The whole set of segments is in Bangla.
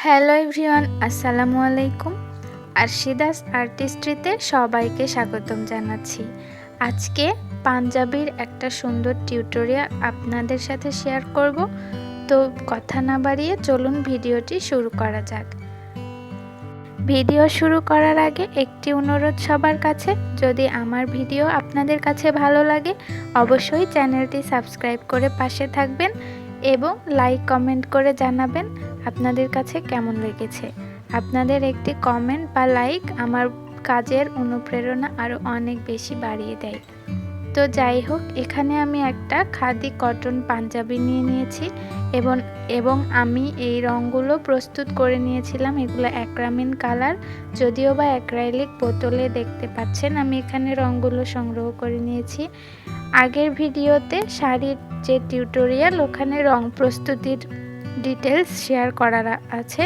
হ্যালো এভরিওয়ান, আসসালামু আলাইকুম। আরশিদাস আর্টিস্ট্রিতে সবাইকে স্বাগতম জানাচ্ছি। আজকে পাঞ্জাবির একটা সুন্দর টিউটোরিয়াল আপনাদের সাথে শেয়ার করব। তো কথা না বাড়িয়ে চলুন ভিডিওটি শুরু করা যাক। ভিডিও শুরু করার আগে একটি অনুরোধ সবার কাছে, যদি আমার ভিডিও আপনাদের কাছে ভালো লাগে অবশ্যই চ্যানেলটি সাবস্ক্রাইব করে পাশে থাকবেন এবং লাইক কমেন্ট করে জানাবেন আপনাদের কাছে কেমন লেগেছে। আপনাদের একটি কমেন্ট বা লাইক আমার কাজের অনুপ্রেরণা আরও অনেক বেশি বাড়িয়ে দেয়। তো যাই হোক, এখানে আমি একটা খাদি কটন পাঞ্জাবি নিয়ে নিয়েছি এবং আমি এই রঙগুলো প্রস্তুত করে নিয়েছিলাম। এগুলো অ্যাক্রামিন কালার, যদিও বা অ্যাক্রাইলিক বোতলে দেখতে পাচ্ছেন। আমি এখানে রঙগুলো সংগ্রহ করে নিয়েছি। আগের ভিডিওতে শাড়ির যে টিউটোরিয়াল, ওখানে রং প্রস্তুতির ডিটেলস শেয়ার করা আছে,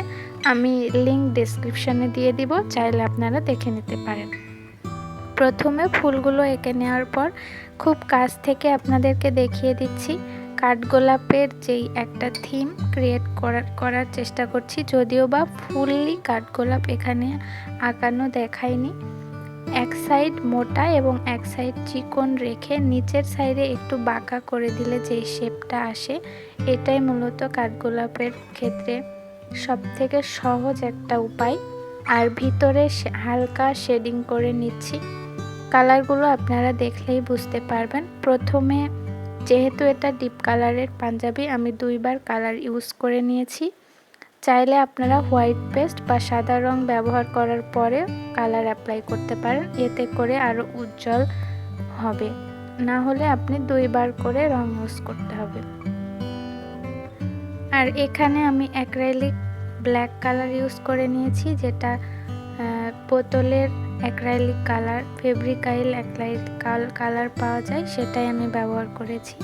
আমি লিংক ডেসক্রিপশনে দিয়ে দিব, চাইলে আপনারা দেখে নিতে পারেন। প্রথমে ফুলগুলো এঁকে নেওয়ার পর খুব কাছ থেকে আপনাদেরকে দেখিয়ে দিচ্ছি কাঠগোলাপের যেই একটা থিম ক্রিয়েট করার চেষ্টা করছি, যদিও বা ফুললি কাঠগোলাপ এখানে আঁকানো দেখায়নি। এক সাইড মোটা এবং এক সাইড চিকন রেখে নিচের সাইডে একটু বাঁকা করে দিলে যেই শেপটা আসে, এটাই মূলত কাঠগোলাপের ক্ষেত্রে সবথেকে সহজ একটা উপায়। আর ভিতরে হালকা শেডিং করে নিচ্ছি। কালারগুলো আপনারা দেখলেই বুঝতে পারবেন। প্রথমে যেহেতু এটা ডিপ কালারের পাঞ্জাবি, আমি দুইবার কালার ইউজ করে নিয়েছি। চাইলে আপনারা হোয়াইট পেস্ট বা সাদা রং ব্যবহার করার পরে কালার অ্যাপ্লাই করতে পারেন, এতে করে আরও উজ্জ্বল হবে। না হলে আপনি দুইবার করে রং ইউজ করতে হবে। আর এখানে আমি অ্যাক্রাইলিক ব্ল্যাক কালার ইউজ করে নিয়েছি, যেটা বোতলের অ্যাক্রাইলিক কালার, ফেব্রিকাইল অ্যাক্রাইলিক কালার পাওয়া যায়, সেটাই আমি ব্যবহার করেছি।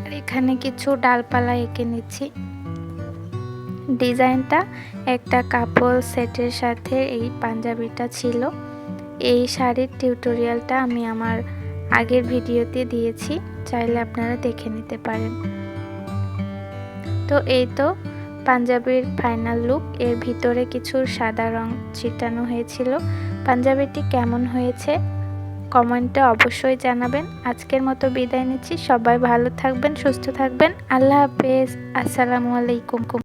আর এখানে কিছু ডালপালা এঁকে নিচ্ছি। ডিজাইনটা একটা কাপল সেটের সাথে এই পাঞ্জাবিটা ছিল। এই শাড়ির টিউটোরিয়ালটা আমি আমার আগের ভিডিওতে দিয়েছি, চাইলে আপনারা দেখে নিতে পারেন। তো এই তো পাঞ্জাবির ফাইনাল লুক। এর ভিতরে কিছু সাদা রং ছিটানো হয়েছিল। পাঞ্জাবিটি কেমন হয়েছে কমেন্টে অবশ্যই জানাবেন। আজকের মতো বিদায় নিচ্ছি। সবাই ভালো থাকবেন, সুস্থ থাকবেন। আল্লাহ হাফেজ, আসসালামু আলাইকুম।